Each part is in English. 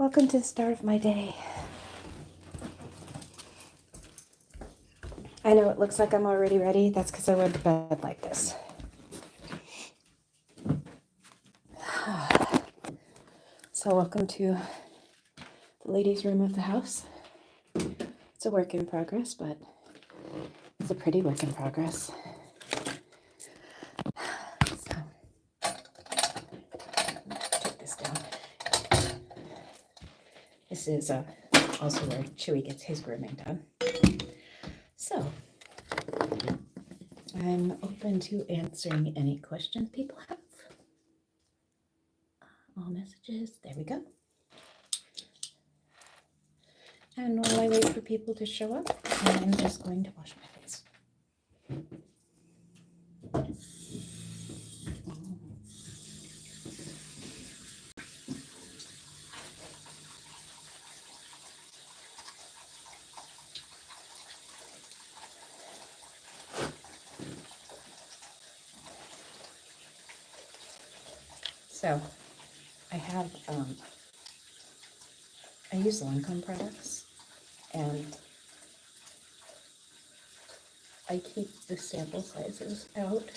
Welcome to the start of my day. I know it looks like I'm already ready. That's because I went to bed like this. So welcome to the ladies' room of the house. It's a work in progress, but it's a pretty work in progress. So, take this down. This is also where Chewy gets his grooming done. So, I'm open to answering any questions people have. All messages, there we go. And while I wait for people to show up, I'm just going to wash my face. So, I use Lancome products, and I keep the sample sizes out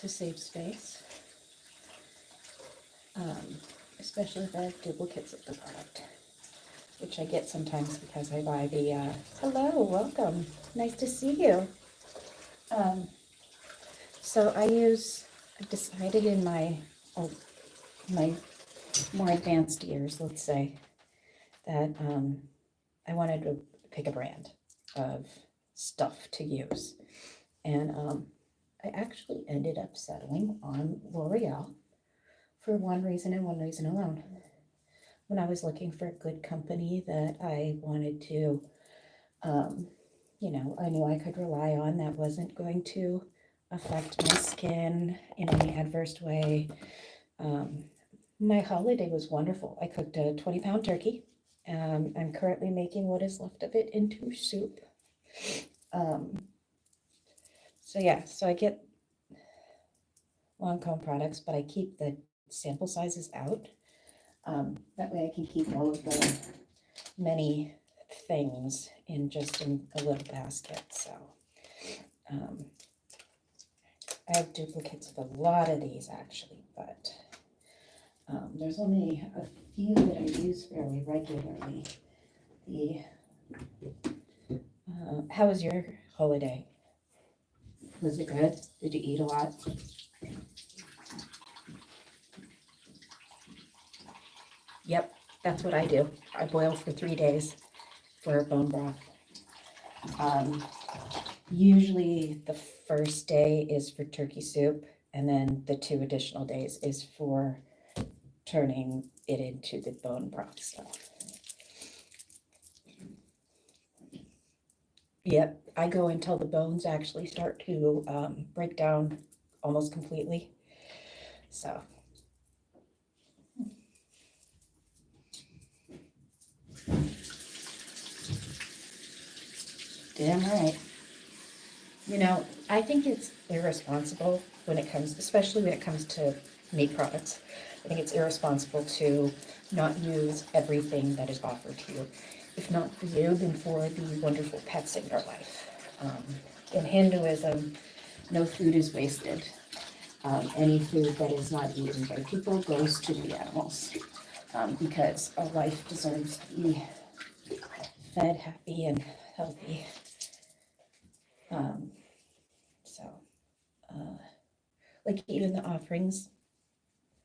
to save space, especially if I have duplicates of the product, which I get sometimes because I buy the, hello, welcome, nice to see you. So I've decided in my more advanced years, let's say, that I wanted to pick a brand of stuff to use. And I actually ended up settling on L'Oreal for one reason and one reason alone. When I was looking for a good company that I wanted to, I knew I could rely on, that wasn't going to affect my skin in any adverse way. My holiday was wonderful. I cooked a 20-pound turkey. I'm currently making what is left of it into soup. So I get Lancome products, but I keep the sample sizes out. That way I can keep all of the many things in a little basket. So I have duplicates of a lot of these actually, but there's only a few that I use fairly regularly. How was your holiday? Was it good? Did you eat a lot? Yep, that's what I do. I boil for 3 days for bone broth. Usually the first day is for turkey soup, and then the 2 additional days is for turning it into the bone broth stuff. Yep, I go until the bones actually start to break down almost completely. So. Damn right. I think it's irresponsible especially when it comes to meat products. I think it's irresponsible to not use everything that is offered to you. If not for you, then for the wonderful pets in your life. In Hinduism, no food is wasted. Any food that is not eaten by people goes to the animals, because a life deserves to be fed, happy, and healthy. Like even the offerings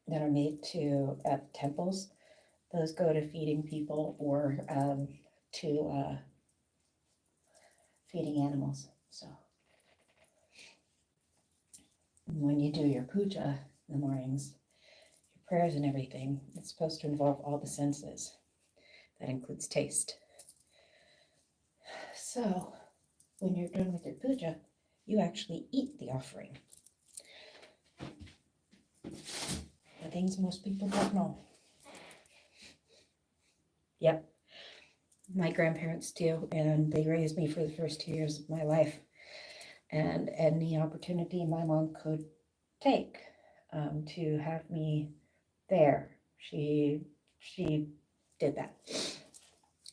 that are made at temples, those go to feeding people or to feeding animals. So when you do your puja in the mornings, your prayers and everything, it's supposed to involve all the senses. That includes taste. So when you're done with your puja, you actually eat the offering. The things most people don't know. Yep. My grandparents do, and they raised me for the first 2 years of my life. And any opportunity my mom could take to have me there, She did that.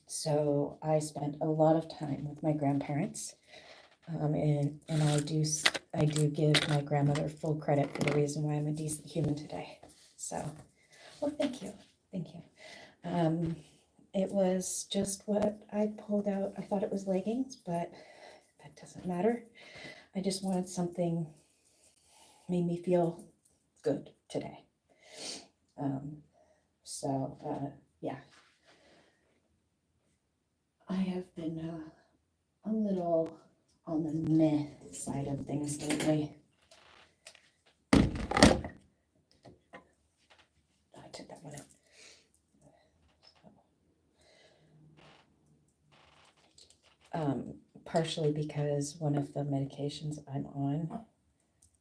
So I spent a lot of time with my grandparents, and I do give my grandmother full credit for the reason why I'm a decent human today. So, well, thank you, thank you. It was just what I pulled out. I thought it was leggings, but that doesn't matter. I just wanted something made me feel good today. Yeah, I have been a little on the meh side of things lately. I took that one out. Partially because one of the medications I'm on,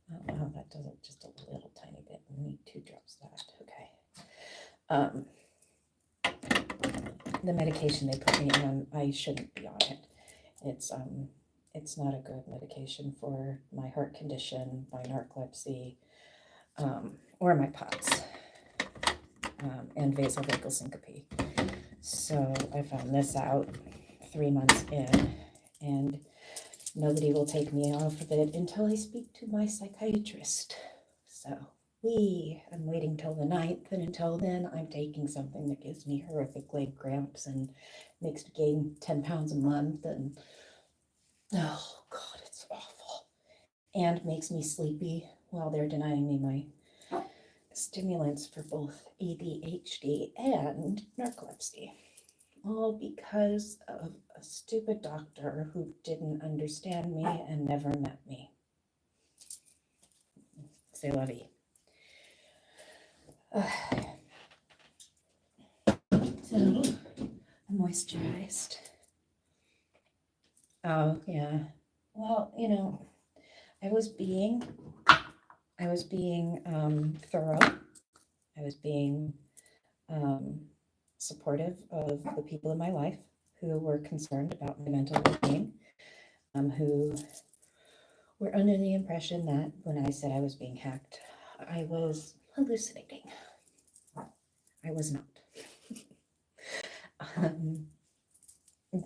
wow, that does it just a little tiny bit. We need 2 drops left. Okay. The medication they put me on, I shouldn't be on it. It's not a good medication for my heart condition, my narcolepsy, or my POTS, and vasovagal syncope. So I found this out 3 months in, and nobody will take me off of it until I speak to my psychiatrist. So I'm waiting till the 9th, and until then, I'm taking something that gives me horrific leg cramps and makes me gain 10 pounds a month, and oh God, it's awful. And makes me sleepy while they're denying me my stimulants for both ADHD and narcolepsy. All because of a stupid doctor who didn't understand me and never met me. C'est la vie. So, I'm moisturized. Oh, yeah. Well, I was being thorough. I was being supportive of the people in my life who were concerned about my mental well-being, who were under the impression that when I said I was being hacked, I was hallucinating. I was not.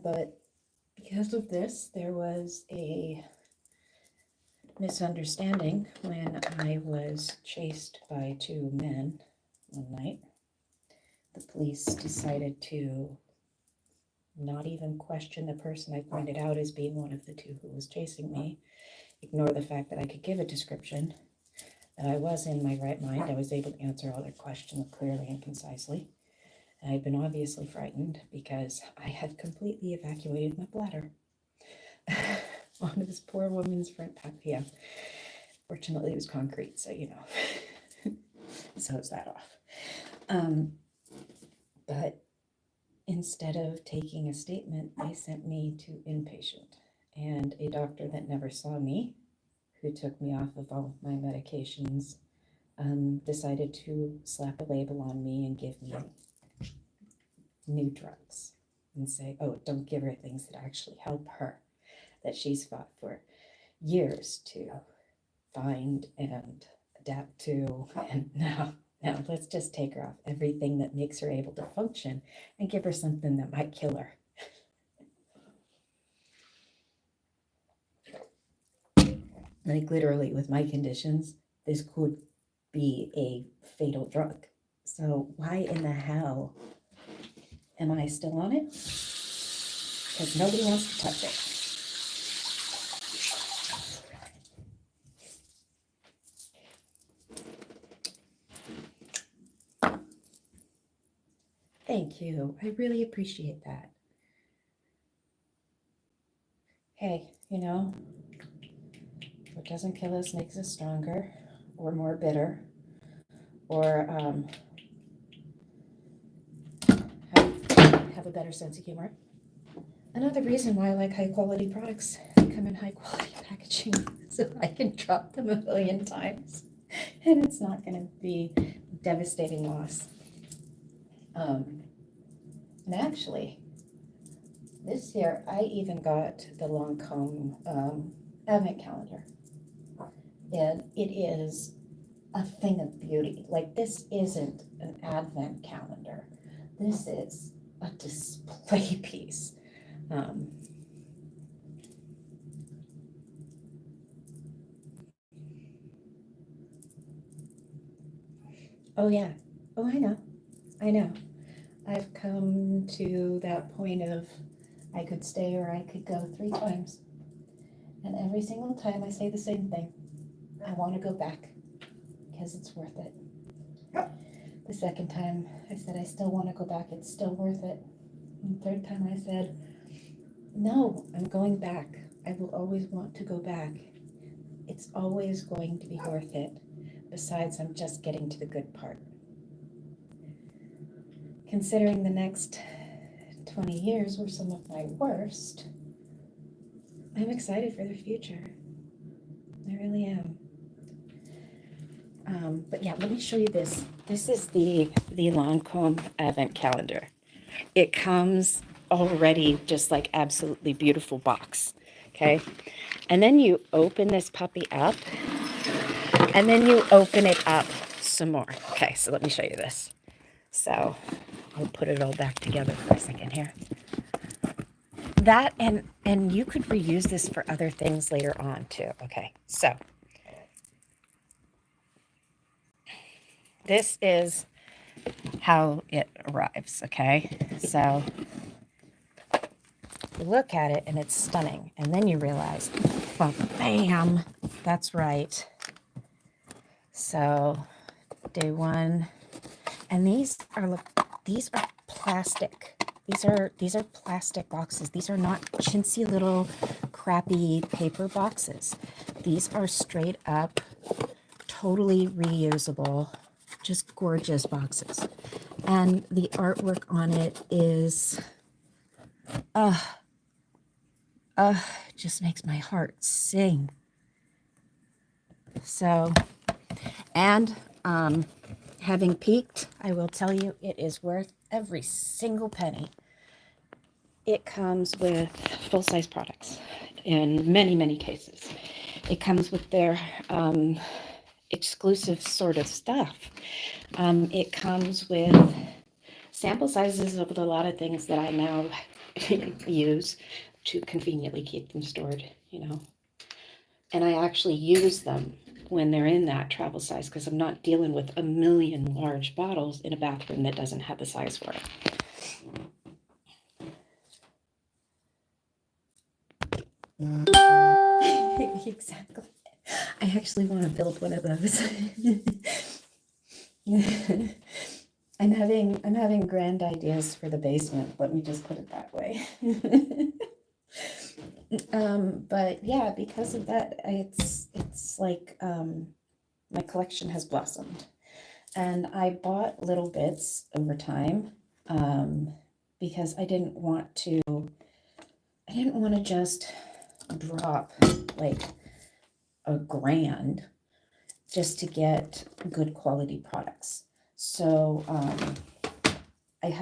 But because of this, there was a misunderstanding when I was chased by 2 men one night. The police decided to not even question the person I pointed out as being one of the 2 who was chasing me, ignore the fact that I could give a description, that I was in my right mind. I was able to answer all their questions clearly and concisely. I had been obviously frightened because I had completely evacuated my bladder on this poor woman's front patio. Fortunately, it was concrete, so so it's that off. But instead of taking a statement, they sent me to inpatient, and a doctor that never saw me, who took me off of all of my medications, decided to slap a label on me and give me new drugs and say, oh, don't give her things that actually help her, that she's fought for years to find and adapt to, and now let's just take her off everything that makes her able to function and give her something that might kill her. Like literally with my conditions, this could be a fatal drug. So why in the hell am I still on it? Because nobody wants to touch it. Thank you. I really appreciate that. Hey, what doesn't kill us makes us stronger or more bitter or have a better sense of humor. Another reason why I like high quality products come in high quality packaging, so I can drop them a million times and it's not going to be devastating loss. And actually, this year I even got the Lancome advent calendar, and it is a thing of beauty. Like, this isn't an advent calendar. This is a display piece. Oh yeah. Oh, I know. I know. I've come to that point of I could stay or I could go 3 times. And every single time I say the same thing. I want to go back because it's worth it. The second time I said I still want to go back, it's still worth it. And the third time I said, no, I'm going back. I will always want to go back. It's always going to be worth it. Besides, I'm just getting to the good part. Considering the next 20 years were some of my worst, I'm excited for the future. I really am. But yeah, let me show you this. This is the Lancome Advent Calendar. It comes already just like absolutely beautiful box, okay? And then you open this puppy up, and then you open it up some more. Okay, so let me show you this. So I'll put it all back together for a second here. That, and you could reuse this for other things later on too. Okay, so this is how it arrives, okay? So you look at it and it's stunning, and then you realize, well, bam, that's right. So day one, and these are plastic. These are plastic boxes. These are not chintzy little crappy paper boxes. These are straight up, totally reusable, just gorgeous boxes. And the artwork on it is, just makes my heart sing. So, and having peeked, I will tell you it is worth every single penny. It comes with full-size products in many, many cases. It comes with their exclusive sort of stuff. It comes with sample sizes of a lot of things that I now use to conveniently keep them stored, you know. And I actually use them when they're in that travel size, because I'm not dealing with a million large bottles in a bathroom that doesn't have the size for it. Exactly. I actually want to build one of those. I'm having grand ideas for the basement. Let me just put it that way. But yeah, because of that, it's like my collection has blossomed, and I bought little bits over time because I didn't want to just drop like $1,000 just to get good quality products. So I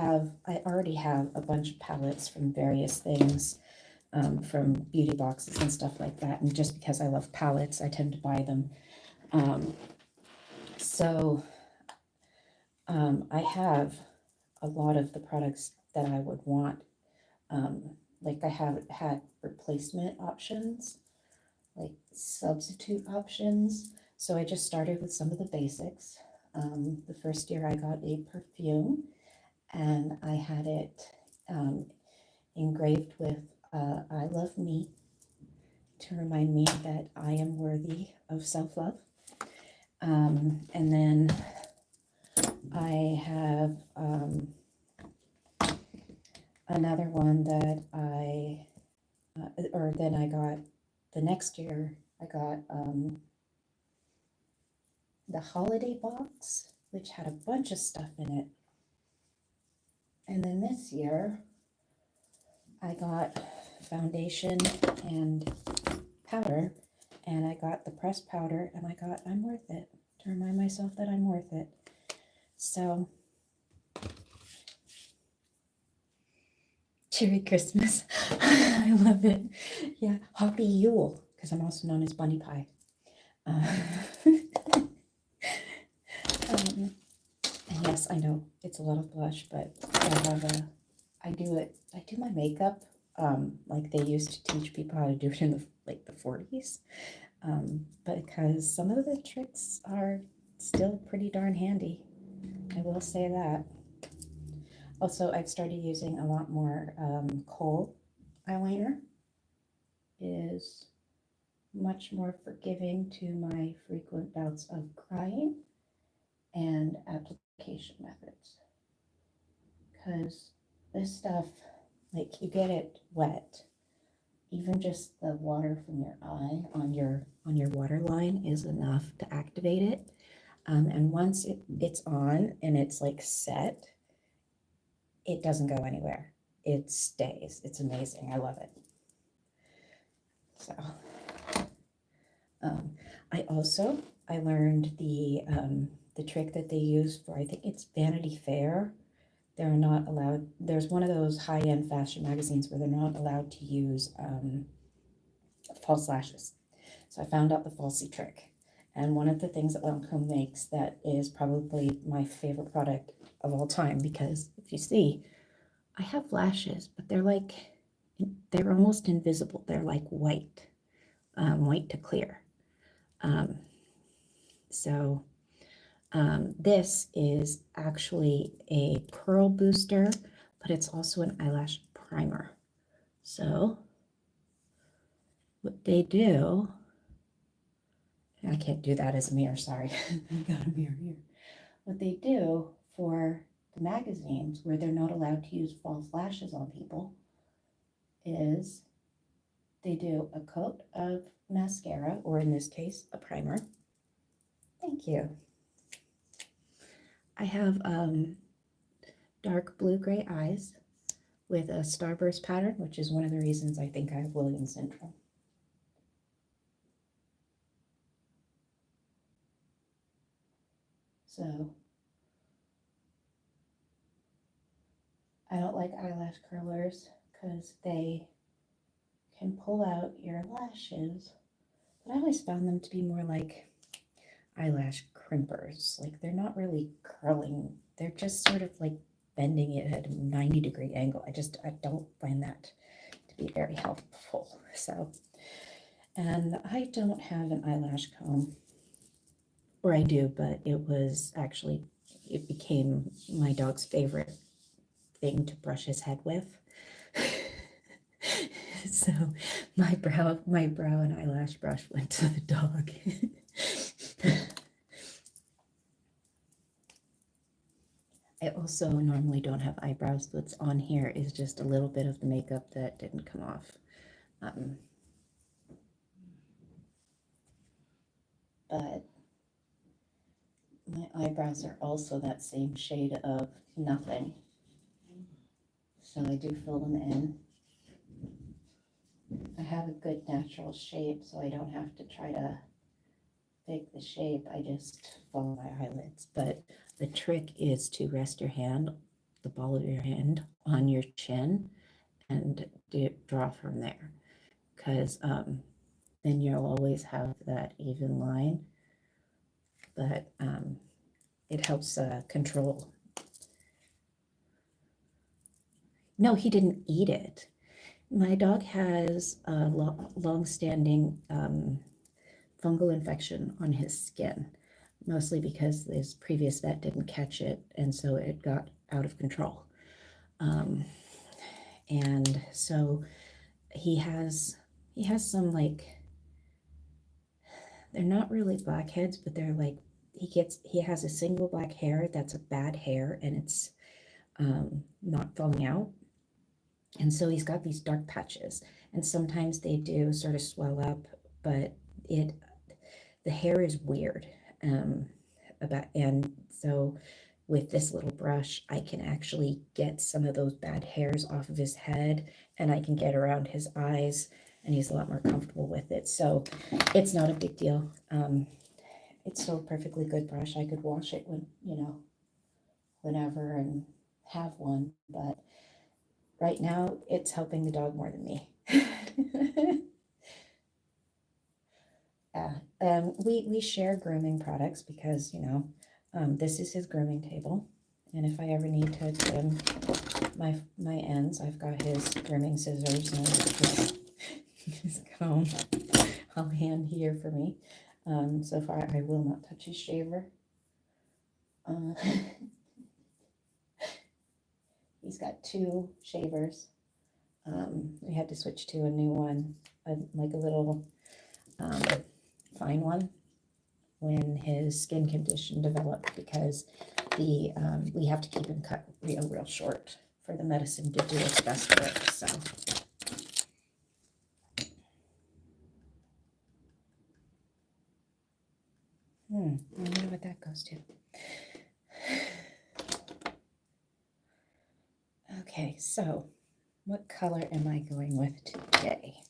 already have a bunch of palettes from various things, from beauty boxes and stuff like that. And just because I love palettes, I tend to buy them. I have a lot of the products that I would want. Like, I have had replacement options, like substitute options. So I just started with some of the basics. The first year I got a perfume, and I had it engraved with I love me, to remind me that I am worthy of self-love. And then I have another one that then I got, the next year, I got the holiday box, which had a bunch of stuff in it. And then this year, I got foundation and powder, and I got the pressed powder, and I got I'm worth it, to remind myself that I'm worth it. So, Merry Christmas. I love it. Yeah, Happy Yule, because I'm also known as Bunny Pie. I know it's a lot of blush, but I do my makeup, like they used to teach people how to do it in the 40s. Because some of the tricks are still pretty darn handy. I will say that. Also, I've started using a lot more kohl eyeliner. It is much more forgiving to my frequent bouts of crying and application methods. Because this stuff, like you get it wet, even just the water from your eye on your water line is enough to activate it. And once it's on and it's like set, it doesn't go anywhere. It stays. It's amazing. I love it. So, I learned the trick that they use for, I think it's Vanity Fair. They're not allowed. There's one of those high-end fashion magazines where they're not allowed to use false lashes. So I found out the falsie trick. And one of the things that Lancome makes that is probably my favorite product of all time, because if you see, I have lashes, but they're almost invisible. They're like white, white to clear. This is actually a curl booster, but it's also an eyelash primer. So what they do, I can't do that as a mirror, sorry. I've got a mirror here. What they do for the magazines where they're not allowed to use false lashes on people is they do a coat of mascara, or in this case, a primer. Thank you. I have dark blue-gray eyes with a starburst pattern, which is one of the reasons I think I have Williams syndrome. So I don't like eyelash curlers because they can pull out your lashes, but I always found them to be more like eyelash crimpers. Like they're not really curling, they're just sort of like bending it at a 90-degree angle. I don't find that to be very helpful. So, and I don't have an eyelash comb, or I do, but it became my dog's favorite thing to brush his head with. So my brow and eyelash brush went to the dog. I also normally don't have eyebrows. What's on here is just a little bit of the makeup that didn't come off. But my eyebrows are also that same shade of nothing. So I do fill them in. I have a good natural shape, so I don't have to try to fake the shape. I just follow my eyelids. But the trick is to rest your hand, the ball of your hand, on your chin and draw from there. Because then you'll always have that even line. But it helps control. No, he didn't eat it. My dog has a long-standing fungal infection on his skin, mostly because his previous vet didn't catch it, and so it got out of control. And so he has some, like, they're not really blackheads, but they're like, he has a single black hair that's a bad hair, and it's not falling out. And so he's got these dark patches, and sometimes they do sort of swell up, but the hair is weird. And so with this little brush, I can actually get some of those bad hairs off of his head, and I can get around his eyes, and he's a lot more comfortable with it. So it's not a big deal. It's still a perfectly good brush. I could wash it whenever and have one, but right now it's helping the dog more than me. Yeah, we share grooming products because this is his grooming table, And if I ever need to trim my ends, I've got his trimming scissors and his comb on hand here for me. So far, I will not touch his shaver. He's got 2 shavers. We had to switch to a new one, like a little fine one, when his skin condition developed, because we have to keep him cut real short for the medicine to do its best work. So I wonder what that goes to. Okay, so what color am I going with today?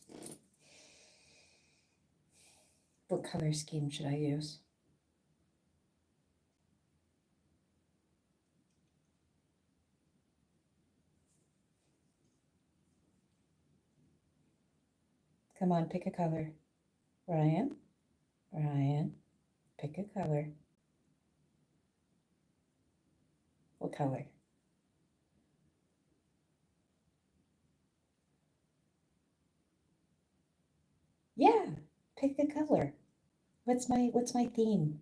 What color scheme should I use? Come on, pick a color. Ryan, pick a color. What color? Yeah, pick a color. What's my theme?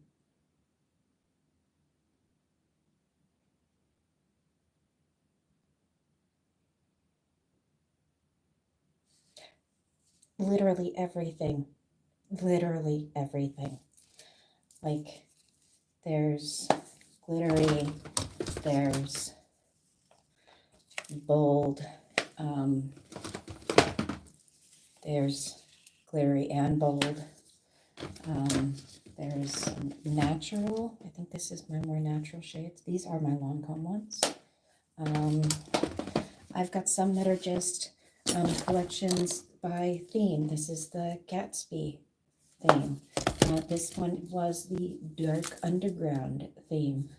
Literally everything. Literally everything. Like, there's glittery, there's bold, there's glittery and bold, there's natural. I think this is my more natural shades. These are my Lancome ones. I've got some that are just collections by theme. This is the Gatsby theme. This one was the Dark Underground theme.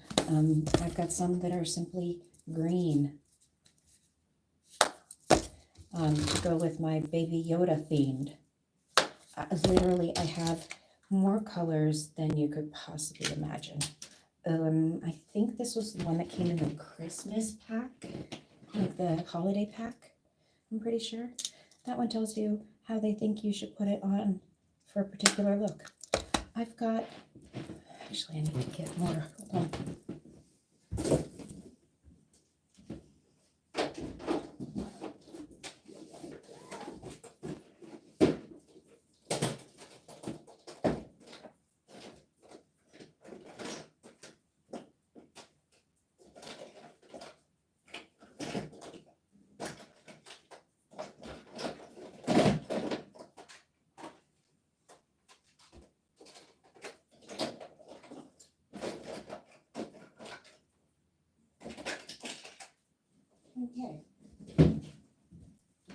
I've got some that are simply green to go with my Baby Yoda themed. Literally, I have more colors than you could possibly imagine. I think this was the one that came in the Christmas pack, like the holiday pack, I'm pretty sure. That one tells you how they think you should put it on for a particular look. I've got, actually I need to get more, hold on. Okay,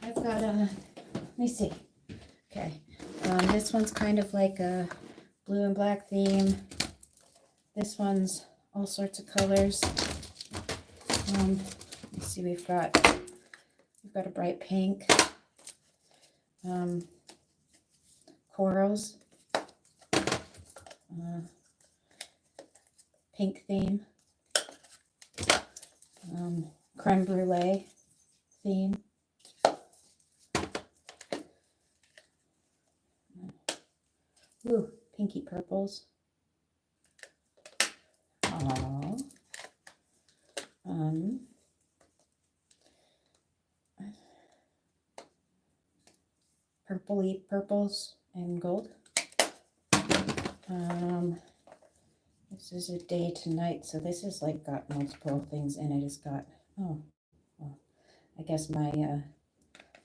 I've got let me see. Okay, this one's kind of like a blue and black theme. This one's all sorts of colors. Let's see, we've got a bright pink, corals, pink theme, creme brulee theme, ooh, pinky purples, purpley purples and gold. This is a day to night, so this is like got multiple things in it. It's got, oh, well, I guess my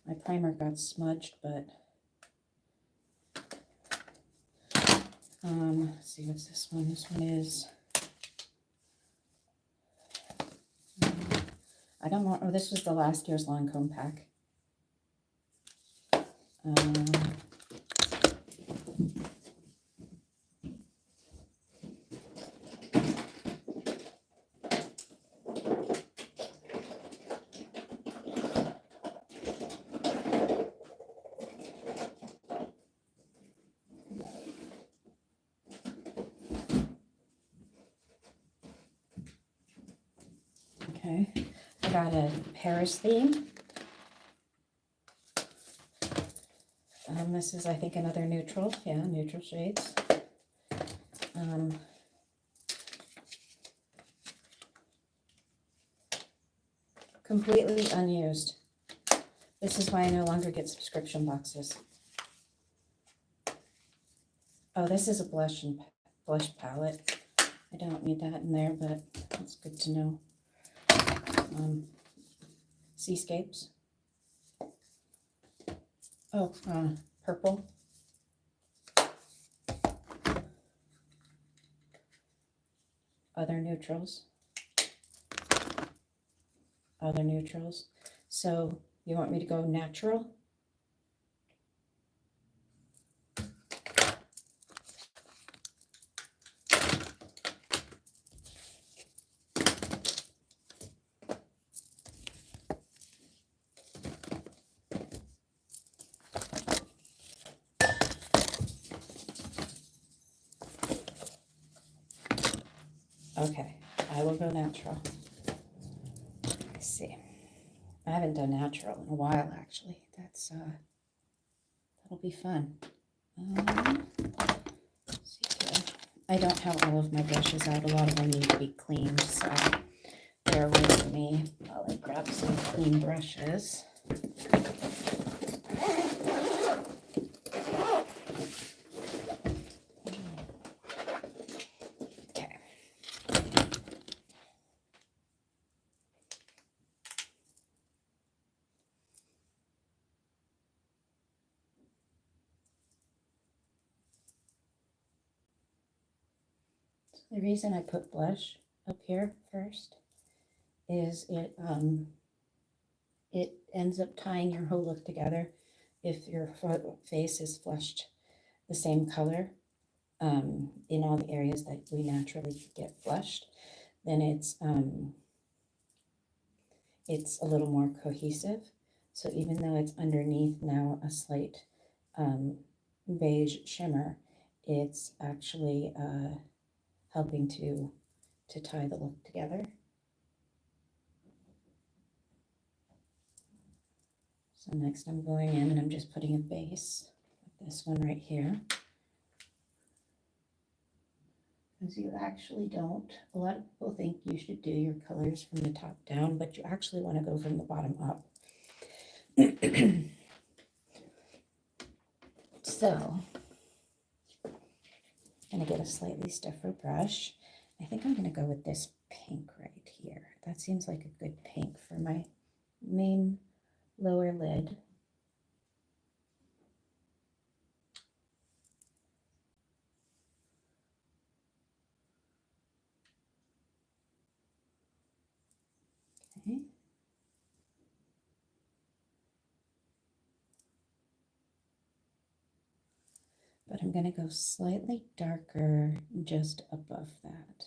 my primer got smudged, but let's see, what's this one? This one is, I don't know, oh, this was the last year's Lancome pack. Okay, I got a Paris theme. This is, I think, another neutral. Yeah, neutral shades. Completely unused. This is why I no longer get subscription boxes. Oh, this is a blush palette. I don't need that in there, but it's good to know. Seascapes. Oh, purple. Other neutrals. Other neutrals. So you want me to go natural? Okay, I will go natural. Let's see. I haven't done natural in a while, actually. That'll be fun. Let's see here. I don't have all of my brushes out. A lot of them need to be cleaned, so bear with me while I grab some clean brushes. Okay. The reason I put blush up here first is it ends up tying your whole look together. If your face is flushed the same color in all the areas that we naturally get flushed, then it's a little more cohesive. So even though it's underneath now a slight beige shimmer, it's actually helping to tie the look together. So next I'm going in and I'm just putting a base with this one right here. Because you actually don't, a lot of people think you should do your colors from the top down, but you actually want to go from the bottom up. So, I'm going to get a slightly stiffer brush. I think I'm going to go with this pink right here. That seems like a good pink for my main lower lid. Okay. But I'm going to go slightly darker just above that.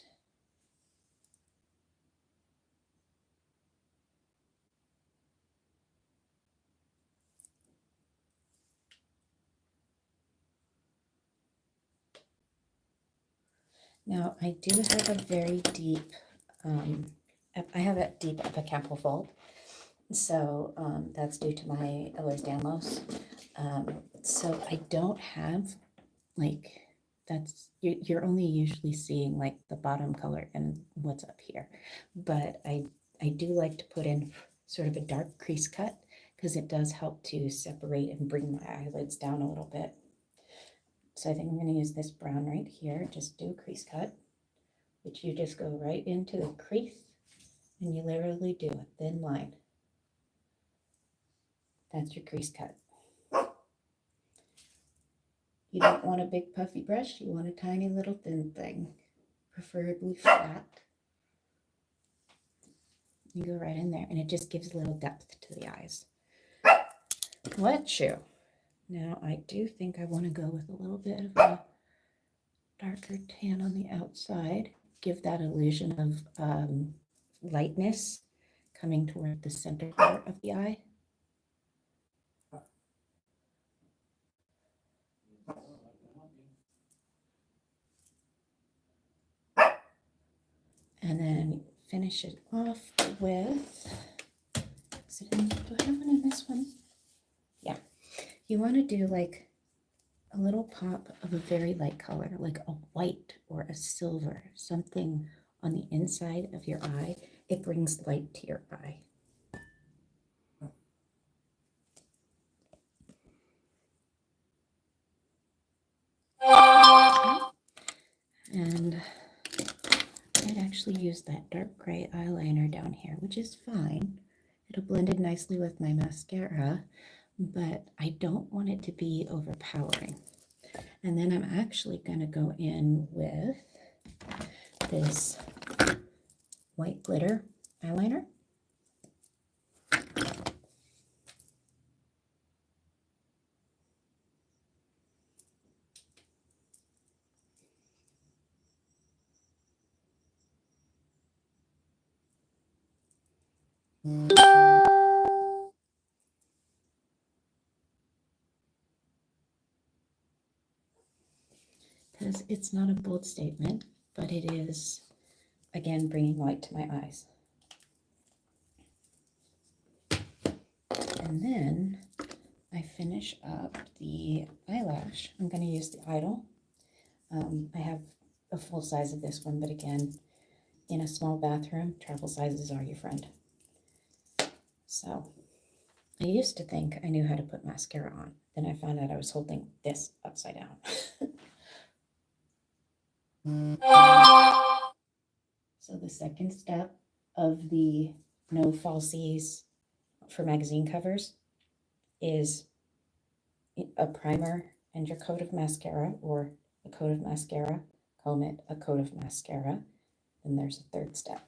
Now, I do have a very deep, I have a deep epicampo fold, so that's due to my Ehlers-Danlos. So I don't have, like, you're only usually seeing, like, the bottom color and what's up here. But I do like to put in sort of a dark crease cut, because it does help to separate and bring my eyelids down a little bit. So I think I'm going to use this brown right here, just do a crease cut, which you just go right into the crease, and you literally do a thin line. That's your crease cut. You don't want a big puffy brush, you want a tiny little thin thing, preferably flat. You go right in there, and it just gives a little depth to the eyes. Let you. Now, I do think I want to go with a little bit of a darker tan on the outside, give that illusion of lightness coming toward the center part of the eye. And then finish it off with, do I have one in this one? Yeah. You want to do like a little pop of a very light color, like a white or a silver, something on the inside of your eye. It brings light to your eye. And I'd actually use that dark gray eyeliner down here, which is fine. It'll blend in nicely with my mascara, but I don't want it to be overpowering. And then I'm actually going to go in with this white glitter eyeliner. Because it's not a bold statement, but it is, again, bringing light to my eyes. And then I finish up the eyelash. I'm going to use the Idol. I have a full size of this one, but again, in a small bathroom, travel sizes are your friend. So I used to think I knew how to put mascara on. Then I found out I was holding this upside down. So the second step of the no falsies for magazine covers is a primer and your coat of mascara, or a coat of mascara, comb it, a coat of mascara. Then there's a third step.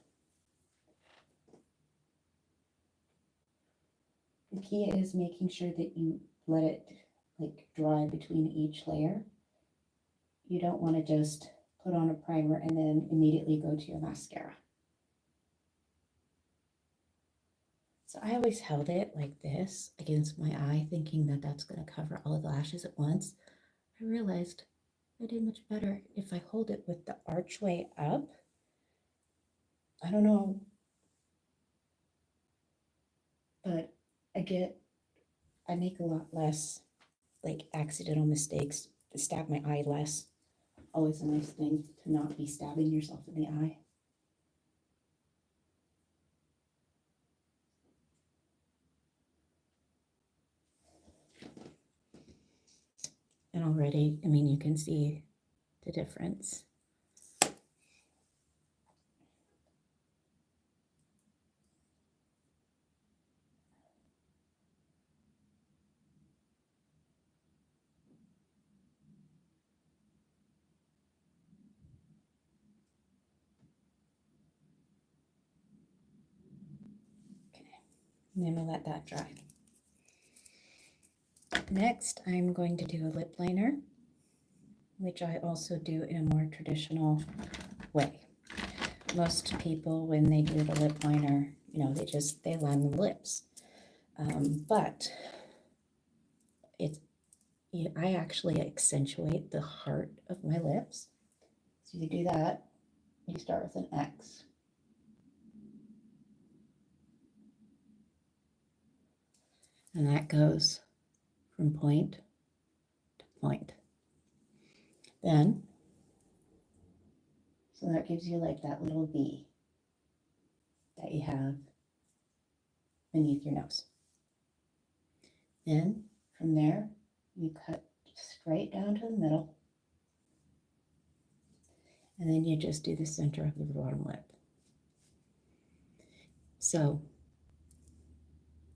The key is making sure that you let it like dry between each layer. You don't want to just put on a primer and then immediately go to your mascara. So I always held it like this against my eye, thinking that that's going to cover all the lashes at once. I realized I did much better if I hold it with the archway up. I don't know, but I make a lot less like accidental mistakes, stab my eye less. Always a nice thing to not be stabbing yourself in the eye. And already, I mean, you can see the difference. Okay, I'm gonna let that dry. Next, I'm going to do a lip liner, which I also do in a more traditional way. Most people, when they do the lip liner, you know, they line the lips. But I actually accentuate the heart of my lips. So you do that, you start with an X. And that goes from point to point. Then, so that gives you like that little V that you have beneath your nose. Then, from there, you cut straight down to the middle. And then you just do the center of the bottom lip. So,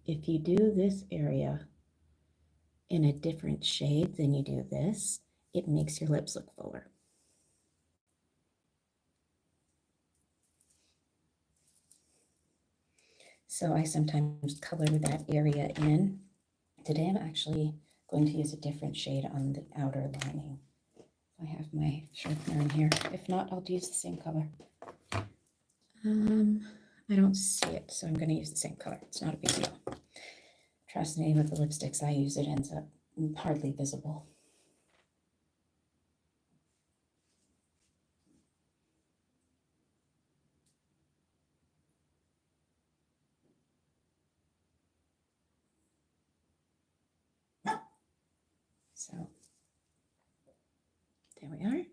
if you do this area in a different shade than you do this, it makes your lips look fuller. So I sometimes color that area in. Today I'm actually going to use a different shade on the outer lining. I have my sharpener in here. If not, I'll use the same color. I don't see it, so I'm going to use the same color. It's not a big deal. Trust me, with the lipsticks I use, it ends up hardly visible. So there we are.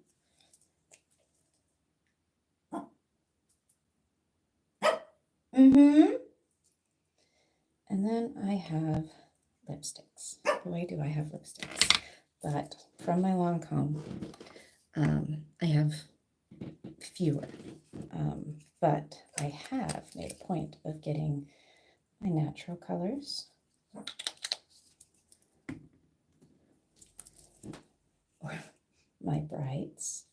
And then I have lipsticks. Boy, do I have lipsticks. But from my Lancome, I have fewer. But I have made a point of getting my natural colors. Or my brights.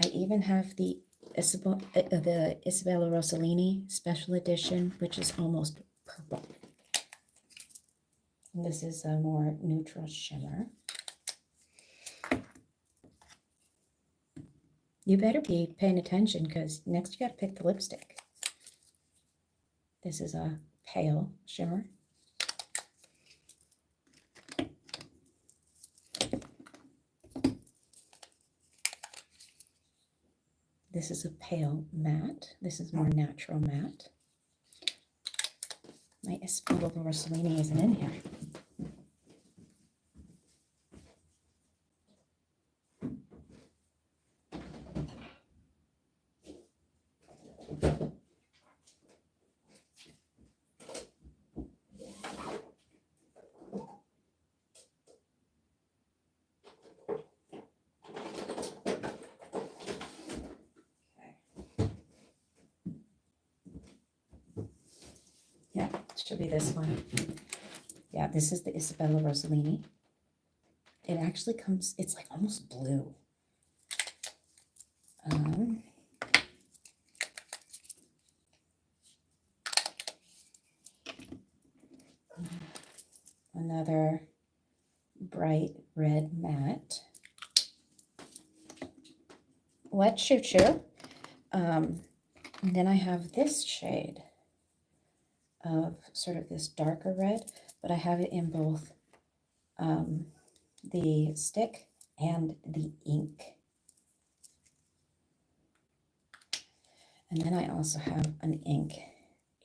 I even have the Isabella Rossellini special edition, which is almost purple. And this is a more neutral shimmer. You better be paying attention because next you got to pick the lipstick. This is a pale shimmer. This is a pale matte. This is more natural matte. My Isabella Rossellini isn't in here. Yeah, it should be this one. Yeah, this is the Isabella Rossellini. It actually comes, it's like almost blue. Another bright red matte. Wet Choo Choo. And then I have this shade of sort of this darker red, but I have it in both the stick and the ink. And then I also have an ink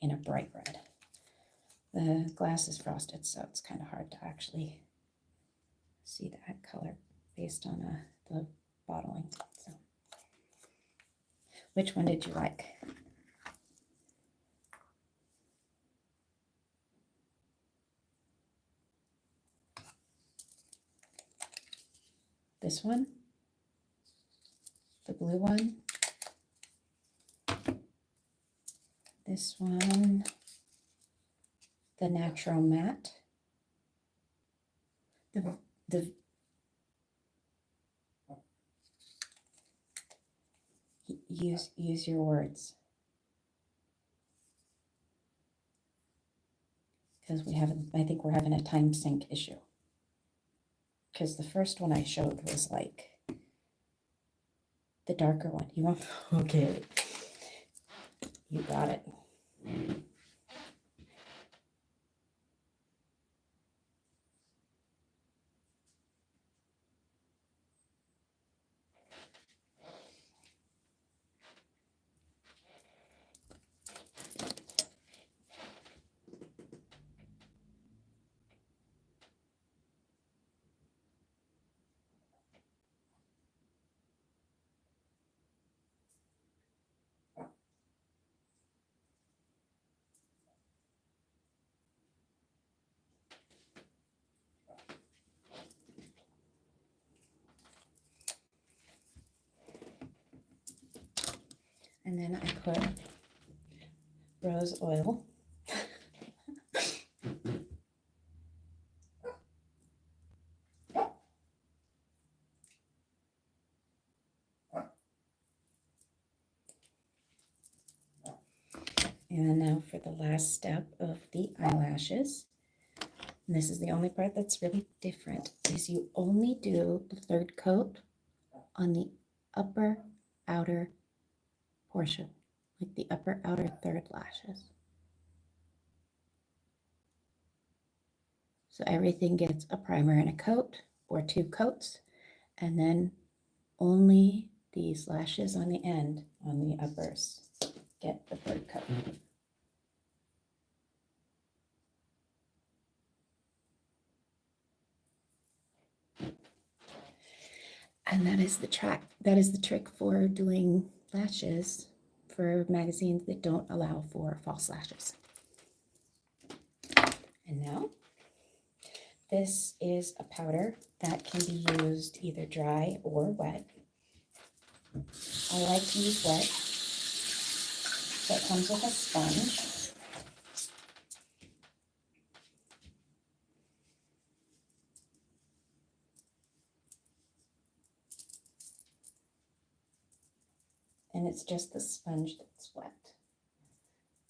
in a bright red. The glass is frosted, so it's kind of hard to actually see that color based on the bottling. So, which one did you like? This one? The blue one? This one? The natural matte? Use your words. Because I think we're having a time sync issue. Because the first one I showed was like the darker one. You want? Okay. You got it. And then I put rose oil. And now for the last step of the eyelashes. And this is the only part that's really different, is you only do the third coat on the upper outer portion, like the upper outer third lashes. So everything gets a primer and a coat, or 2 coats, and then only these lashes on the end, on the uppers, get the third coat. And that is the trick for doing lashes for magazines that don't allow for false lashes. And now, this is a powder that can be used either dry or wet. I like to use wet. So it comes with a sponge. And it's just the sponge that's wet.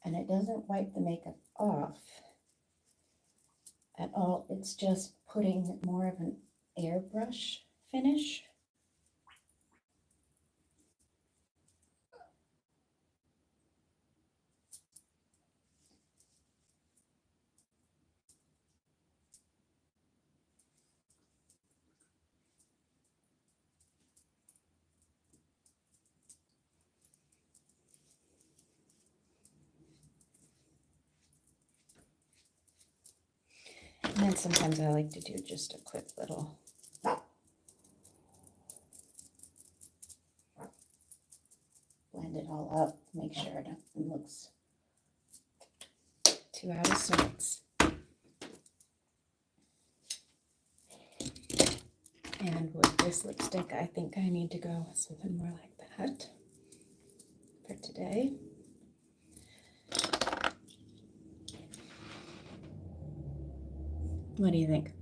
And it doesn't wipe the makeup off at all. It's just putting more of an airbrush finish. And then sometimes I like to do just a quick little blend it all up, make sure it looks too out of sorts. And with this lipstick, I think I need to go with something more like that for today. What do you think?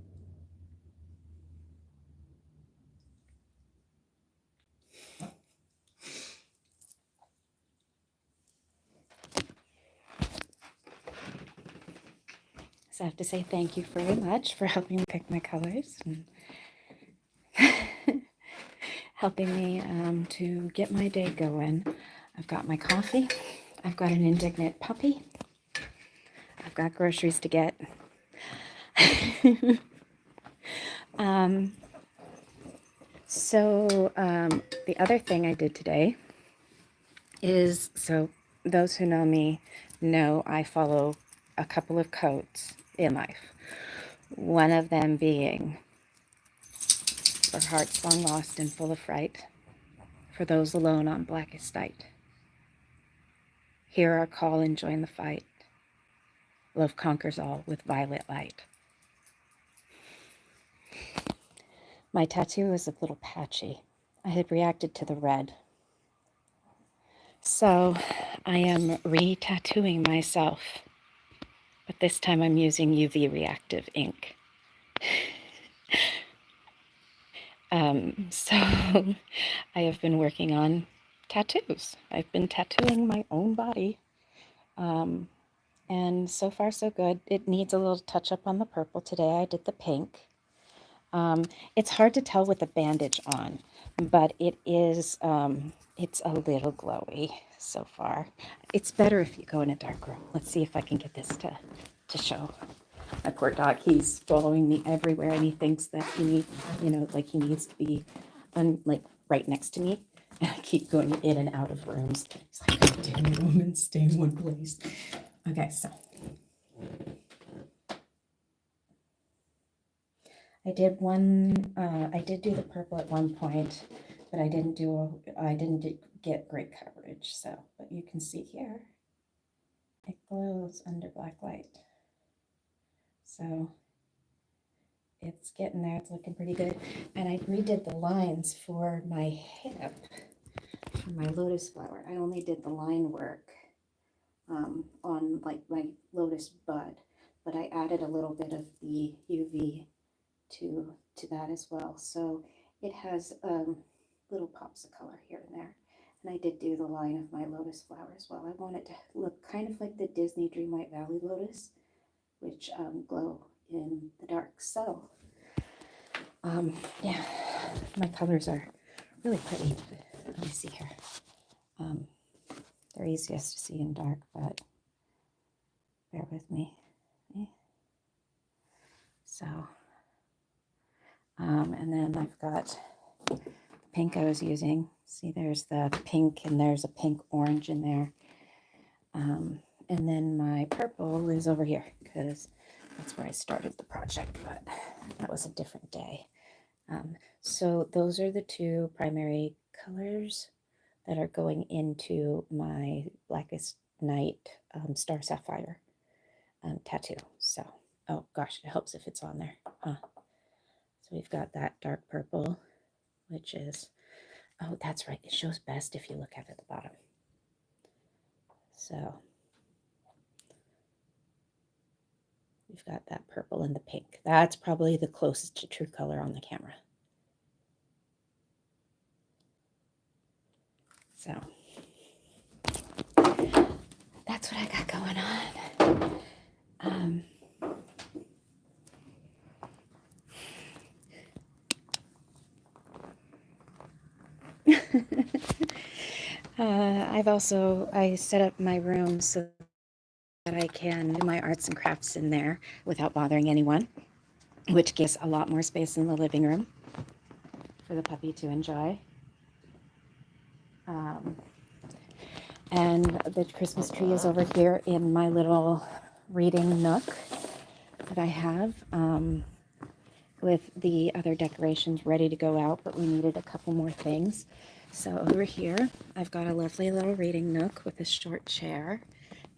So I have to say thank you very much for helping me pick my colors and helping me to get my day going. I've got my coffee. I've got an indignant puppy. I've got groceries to get. The other thing I did today is, so those who know me know I follow a couple of codes in life. One of them being, for hearts long lost and full of fright, for those alone on blackest night, hear our call and join the fight. Love conquers all with violet light. My tattoo was a little patchy. I had reacted to the red. So I am re-tattooing myself, but this time I'm using UV reactive ink. So I have been working on tattoos. I've been tattooing my own body. And so far so good. It needs a little touch up on the purple. Today I did the pink. It's hard to tell with the bandage on, but it is, it's a little glowy so far. It's better if you go in a dark room. Let's see if I can get this to show. My poor dog, he's following me everywhere, and he thinks that he needs, like he needs to be like right next to me. And I keep going in and out of rooms. He's like, God damn it, woman, stay in one place. Okay, so I did do the purple at one point, but I didn't get great coverage. So, but you can see here, it glows under black light. So it's getting there. It's looking pretty good. And I redid the lines for my hip, for my lotus flower. I only did the line work on like my lotus bud, but I added a little bit of the UV to that as well. So it has little pops of color here and there. And I did do the line of my lotus flower as well. I want it to look kind of like the Disney Dreamlight Valley lotus, which glow in the dark. So yeah, my colors are really pretty. Let me see here. They're easiest to see in dark, but bear with me. Okay. So and then I've got the pink I was using. See, there's the pink and there's a pink orange in there. And then my purple is over here because that's where I started the project, but that was a different day. So those are the two primary colors that are going into my Blackest Night Star Sapphire tattoo. So, oh gosh, it helps if it's on there. So we've got that dark purple, which is, oh, that's right. It shows best if you look at the bottom. So we've got that purple and the pink. That's probably the closest to true color on the camera. So that's what I got going on. I set up my room so that I can do my arts and crafts in there without bothering anyone, which gives a lot more space in the living room for the puppy to enjoy. And the Christmas tree is over here in my little reading nook that I have, with the other decorations ready to go out, but we needed a couple more things. So over here, I've got a lovely little reading nook with a short chair,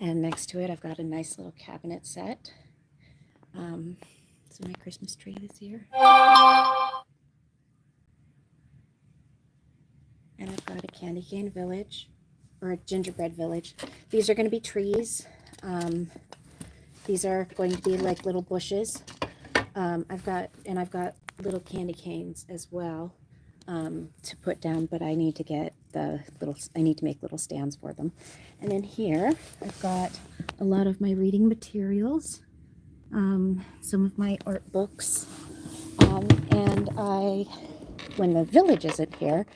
and next to it, I've got a nice little cabinet set. So my Christmas tree this year. And I've got a candy cane village, or a gingerbread village. These are going to be trees. These are going to be like little bushes. I've got little candy canes as well to put down, but I need to get I need to make little stands for them. And then here I've got a lot of my reading materials, some of my art books, and when the village isn't here,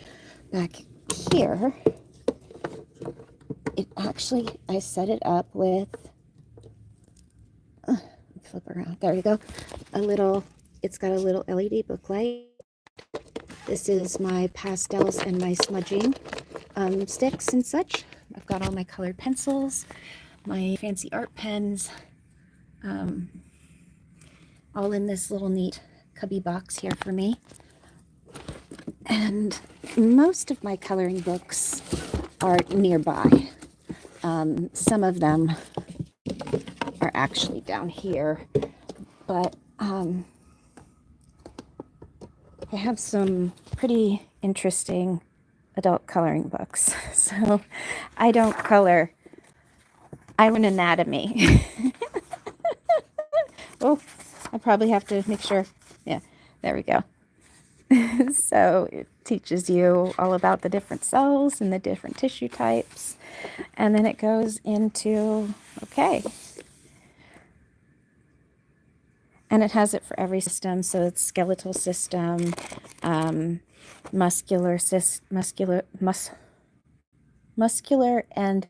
back here, I set it up with, flip around, there you go, it's got a little LED booklight. This is my pastels and my smudging sticks and such. I've got all my colored pencils, my fancy art pens, all in this little neat cubby box here for me. And most of my coloring books are nearby. Some of them are actually down here, but I have some pretty interesting adult coloring books. So I don't color, I learn anatomy. Oh, I probably have to make sure. Yeah, there we go. So it teaches you all about the different cells and the different tissue types. And then it goes into, okay. And it has it for every system. So it's skeletal system, muscular and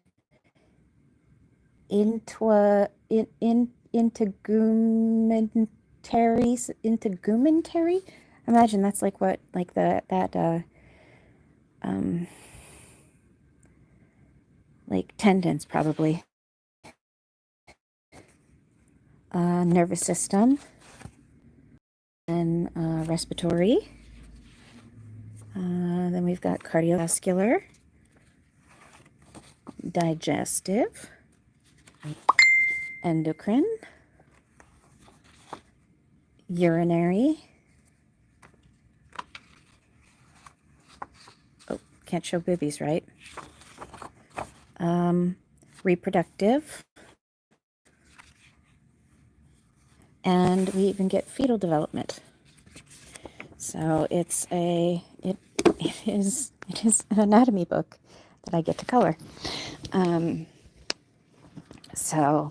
integumentary. Imagine that's like what, like like tendons probably. Nervous system and respiratory. Then we've got cardiovascular, digestive, endocrine, urinary. Oh, can't show boobies, right? Reproductive. And we even get fetal development. So it is an anatomy book that I get to color.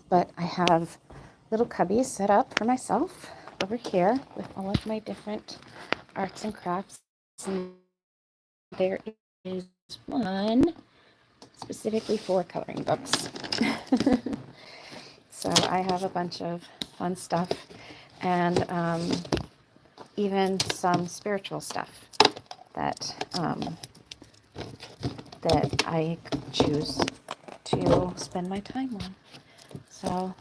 But I have little cubbies set up for myself over here with all of my different arts and crafts. And there is one specifically for coloring books. So I have a bunch of fun stuff, and even some spiritual stuff that I choose to spend my time on. So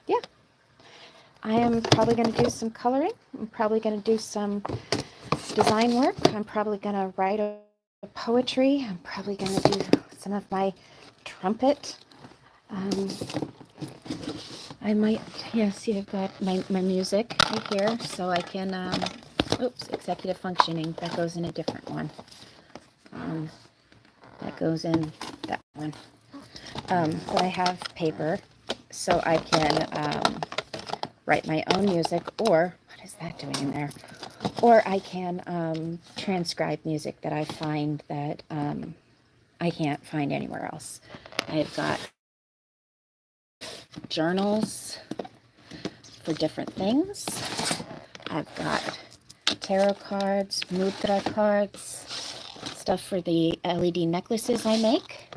yeah, I am probably going to do some coloring. I'm probably going to do some design work. I'm probably going to write a poetry. I'm probably going to do some of my trumpet. I might, yeah, see, I've got my music right here, so I can, oops, executive functioning. That goes in a different one. That goes in that one. But I have paper, so I can write my own music, or, what is that doing in there? Or I can transcribe music that I find that I can't find anywhere else. I've got journals for different things. I've got tarot cards, mudra cards, stuff for the LED necklaces I make,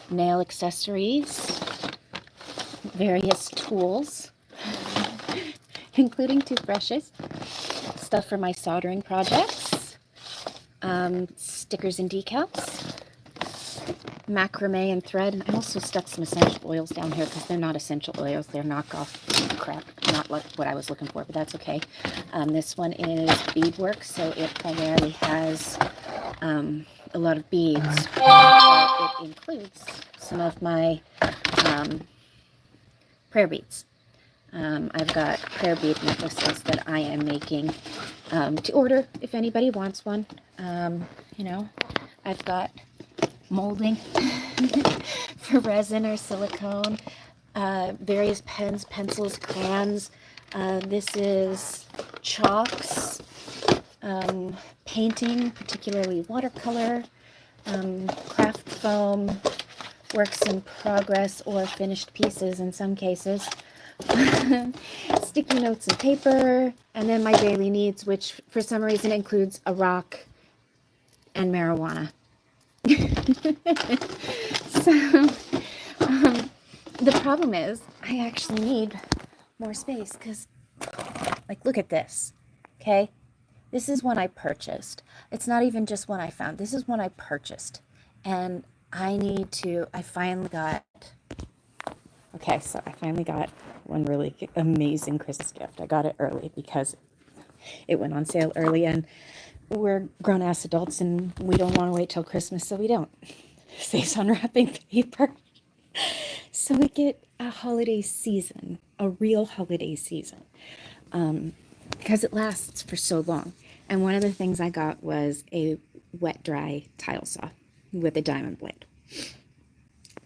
nail accessories, various tools, including toothbrushes, stuff for my soldering projects, stickers and decals, macrame and thread, and I also stuck some essential oils down here because they're not essential oils, they're knockoff crap, not like what I was looking for, but that's okay. This one is beadwork, so it primarily has a lot of beads, but it includes some of my prayer beads. I've got prayer bead necklaces that I am making to order if anybody wants one. You know, I've got molding for resin or silicone, various pens, pencils, crayons. This is chalks, painting, particularly watercolor, craft foam, works in progress or finished pieces in some cases, sticky notes and paper, and then my daily needs, which for some reason includes a rock and marijuana. So the problem is I actually need more space because, like, look at this, okay? This is one I purchased. It's not even just one I found. This is one I purchased. And I finally got, okay, so I finally got one really amazing Christmas gift. I got it early because it went on sale early, and we're grown-ass adults and we don't want to wait till Christmas, so we don't. Saves on wrapping paper. So we get a holiday season, a real holiday season, because it lasts for so long. And one of the things I got was a wet dry tile saw with a diamond blade.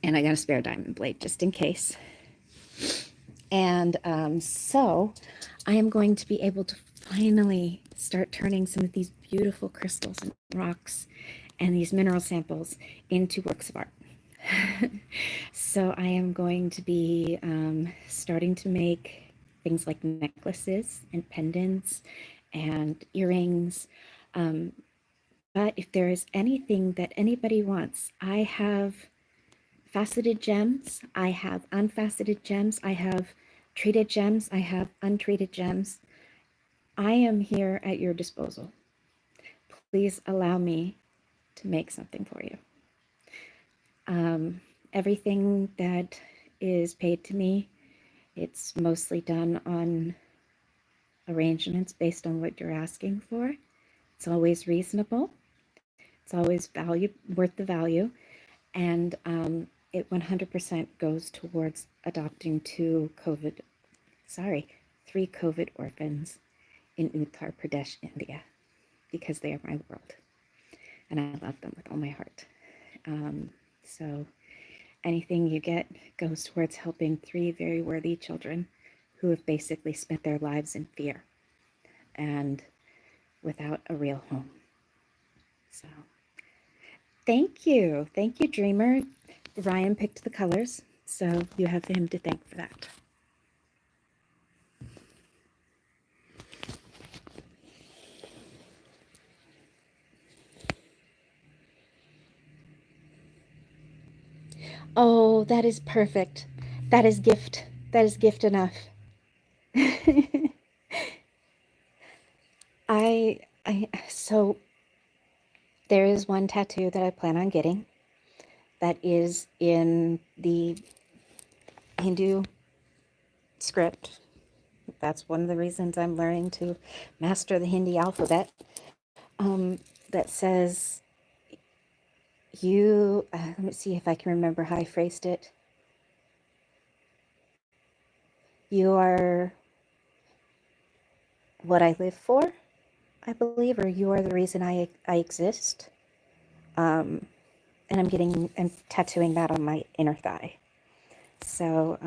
And I got a spare diamond blade just in case. And so I am going to be able to finally start turning some of these beautiful crystals and rocks and these mineral samples into works of art. So I am going to be starting to make things like necklaces and pendants and earrings. But if there is anything that anybody wants, I have faceted gems, I have unfaceted gems, I have treated gems, I have untreated gems. I am here at your disposal. Please allow me to make something for you. Everything that is paid to me, it's mostly done on arrangements based on what you're asking for. It's always reasonable. It's always worth the value. And it 100% goes towards adopting three COVID orphans in Uttar Pradesh, India, because they are my world. And I love them with all my heart. So anything you get goes towards helping 3 very worthy children who have basically spent their lives in fear and without a real home. So thank you, Dreamer. Ryan picked the colors, so you have him to thank for that. Oh, that is perfect. That is gift. That is gift enough. So there is one tattoo that I plan on getting that is in the Hindu script, That's one of the reasons I'm learning to master the Hindi alphabet. That says, let me see if I can remember how I phrased it. You are what I live for, I believe, or you are the reason I exist. And I'm tattooing that on my inner thigh. So,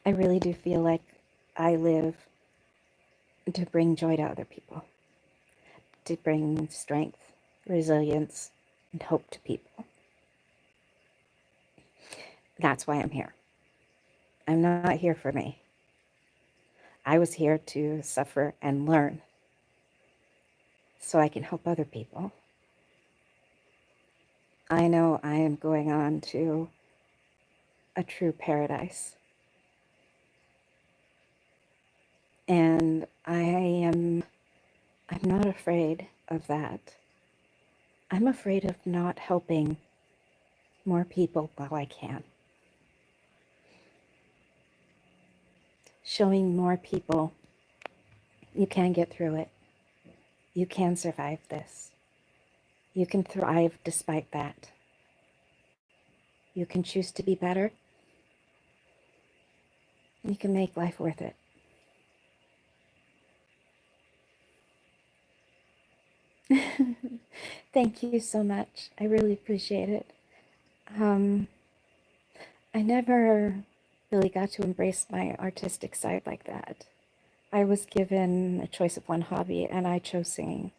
I really do feel like I live to bring joy to other people, to bring strength, resilience, and hope to people. That's why I'm here. I'm not here for me. I was here to suffer and learn so I can help other people. I know I am going on to a true paradise. And I'm not afraid of that. I'm afraid of not helping more people while I can. Showing more people you can get through it. You can survive this. You can thrive despite that. You can choose to be better. You can make life worth it. Thank you so much. I really appreciate it. I never really got to embrace my artistic side like that. I was given a choice of one hobby, and I chose singing.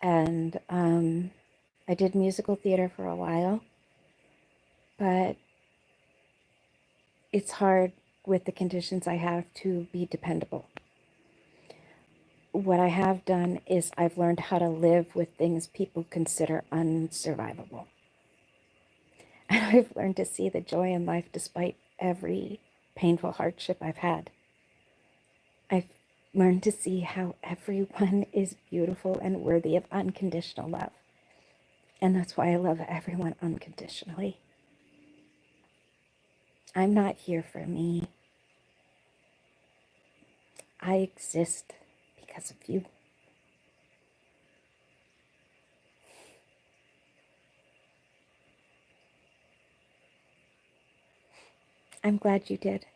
And I did musical theater for a while, but it's hard with the conditions I have to be dependable. What I have done is I've learned how to live with things people consider unsurvivable. And I've learned to see the joy in life despite every painful hardship I've had. I've learned to see how everyone is beautiful and worthy of unconditional love. And that's why I love everyone unconditionally. I'm not here for me. I exist because of you. I'm glad you did.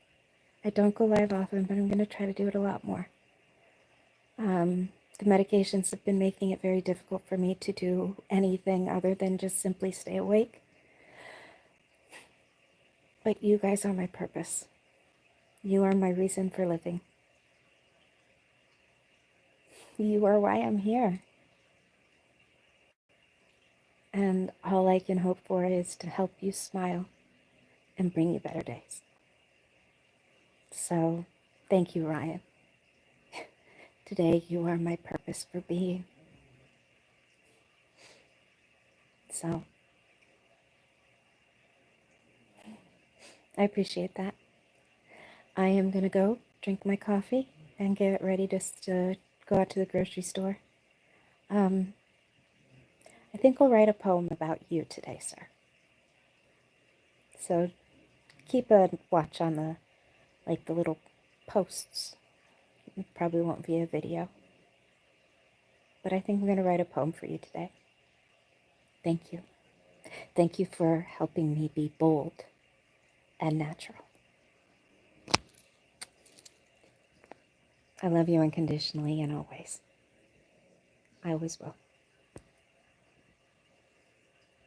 I don't go live often, but I'm going to try to do it a lot more. The medications have been making it very difficult for me to do anything other than just simply stay awake. But you guys are my purpose. You are my reason for living. You are why I'm here. And all I can hope for is to help you smile and bring you better days. So, thank you, Ryan. Today, you are my purpose for being. So, I appreciate that. I am going to go drink my coffee and get ready to go out to the grocery store. I think I'll write a poem about you today, sir. So keep a watch on the little posts. It probably won't be a video. But I think I'm going to write a poem for you today. Thank you. Thank you for helping me be bold and natural. I love you unconditionally and always. I always will.